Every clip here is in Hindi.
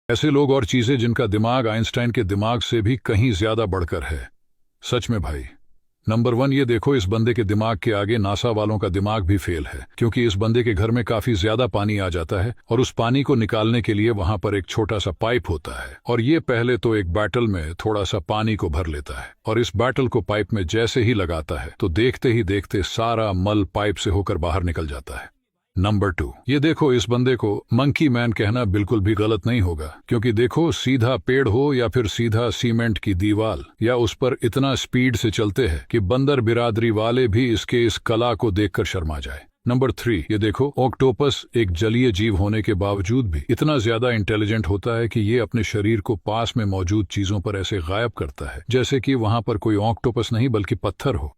ऐसे लोग और चीजें जिनका दिमाग आइंस्टाइन के दिमाग से भी कहीं ज्यादा बढ़कर है। सच में भाई। नंबर 1, ये देखो, इस बंदे के दिमाग के आगे नासा वालों का दिमाग भी फेल है, क्योंकि इस बंदे के घर में काफी ज्यादा पानी आ जाता है और उस पानी को निकालने के लिए वहां पर एक छोटा सा पाइप होता है और ये पहले तो एक बैटल में थोड़ा सा पानी को भर लेता है और इस बैटल को पाइप में जैसे ही लगाता है तो देखते ही देखते सारा मल पाइप से होकर बाहर निकल जाता है। नंबर 2, ये देखो, इस बंदे को मंकी मैन कहना बिल्कुल भी गलत नहीं होगा, क्योंकि देखो, सीधा पेड़ हो या फिर सीधा सीमेंट की दीवार या उस पर इतना स्पीड से चलते हैं कि बंदर बिरादरी वाले भी इसके इस कला को देखकर शर्मा जाए। नंबर 3, ये देखो, ऑक्टोपस एक जलीय जीव होने के बावजूद भी इतना ज्यादा इंटेलिजेंट होता है कि ये अपने शरीर को पास में मौजूद चीजों पर ऐसे गायब करता है जैसे कि वहां पर कोई ऑक्टोपस नहीं बल्कि पत्थर हो।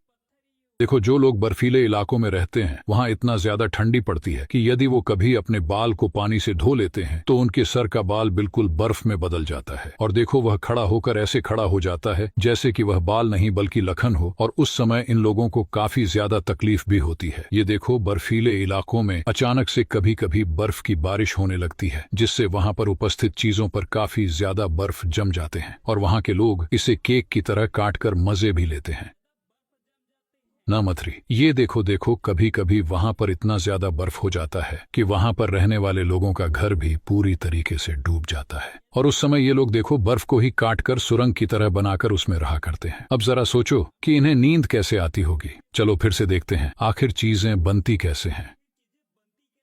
देखो, जो लोग बर्फीले इलाकों में रहते हैं वहां इतना ज्यादा ठंडी पड़ती है कि यदि वो कभी अपने बाल को पानी से धो लेते हैं तो उनके सर का बाल बिल्कुल बर्फ में बदल जाता है और देखो, वह खड़ा होकर ऐसे खड़ा हो जाता है जैसे कि वह बाल नहीं बल्कि लखन हो और उस समय इन लोगों को काफी ज्यादा तकलीफ भी होती है। ये देखो, बर्फीले इलाकों में अचानक से कभी कभी बर्फ की बारिश होने लगती है जिससे वहां पर उपस्थित चीजों पर काफी ज्यादा बर्फ जम जाते हैं और वहां के लोग इसे केक की तरह काटकर मजे भी लेते हैं। नंबर 3, ये देखो, कभी कभी वहां पर इतना ज्यादा बर्फ हो जाता है कि वहां पर रहने वाले लोगों का घर भी पूरी तरीके से डूब जाता है और उस समय ये लोग देखो बर्फ को ही काटकर सुरंग की तरह बनाकर उसमें रहा करते हैं। अब जरा सोचो कि इन्हें नींद कैसे आती होगी। चलो फिर से देखते हैं आखिर चीजें बनती कैसे हैं।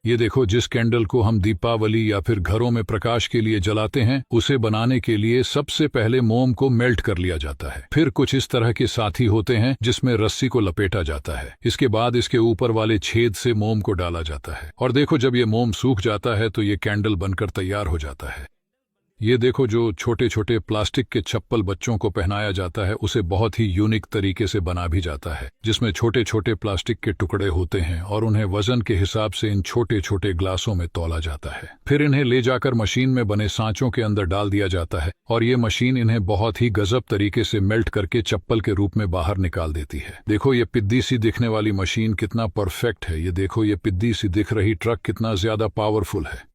ये देखो, जिस कैंडल को हम दीपावली या फिर घरों में प्रकाश के लिए जलाते हैं उसे बनाने के लिए सबसे पहले मोम को मेल्ट कर लिया जाता है। फिर कुछ इस तरह के साथी होते हैं जिसमें रस्सी को लपेटा जाता है। इसके बाद इसके ऊपर वाले छेद से मोम को डाला जाता है और देखो, जब ये मोम सूख जाता है तो ये कैंडल बनकर तैयार हो जाता है। ये देखो, जो छोटे छोटे प्लास्टिक के चप्पल बच्चों को पहनाया जाता है उसे बहुत ही यूनिक तरीके से बना भी जाता है, जिसमें छोटे छोटे प्लास्टिक के टुकड़े होते हैं और उन्हें वजन के हिसाब से इन छोटे छोटे ग्लासों में तौला जाता है। फिर इन्हें ले जाकर मशीन में बने सांचों के अंदर डाल दिया जाता है और ये मशीन इन्हें बहुत ही गजब तरीके से मेल्ट करके चप्पल के रूप में बाहर निकाल देती है। देखो, ये पिद्दी सी दिखने वाली मशीन कितना परफेक्ट है। ये देखो, ये पिद्दी सी दिख रही ट्रक कितना ज्यादा पावरफुल है,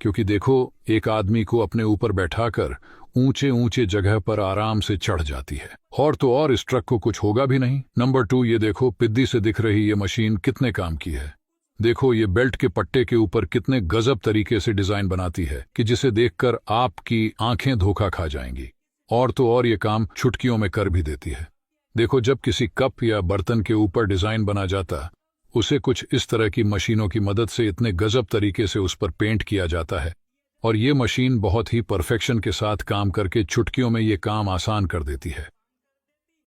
क्योंकि देखो, एक आदमी को अपने ऊपर बैठाकर ऊंचे ऊंचे जगह पर आराम से चढ़ जाती है और तो और इस ट्रक को कुछ होगा भी नहीं। नंबर 2, ये देखो, पिद्दी से दिख रही ये मशीन कितने काम की है। देखो, ये बेल्ट के पट्टे के ऊपर कितने गजब तरीके से डिजाइन बनाती है कि जिसे देखकर आपकी आंखें धोखा खा जाएंगी और तो और ये काम चुटकियों में कर भी देती है। देखो, जब किसी कप या बर्तन के ऊपर डिजाइन बना जाता उसे कुछ इस तरह की मशीनों की मदद से इतने गजब तरीके से उस पर पेंट किया जाता है और ये मशीन बहुत ही परफेक्शन के साथ काम करके चुटकियों में ये काम आसान कर देती है।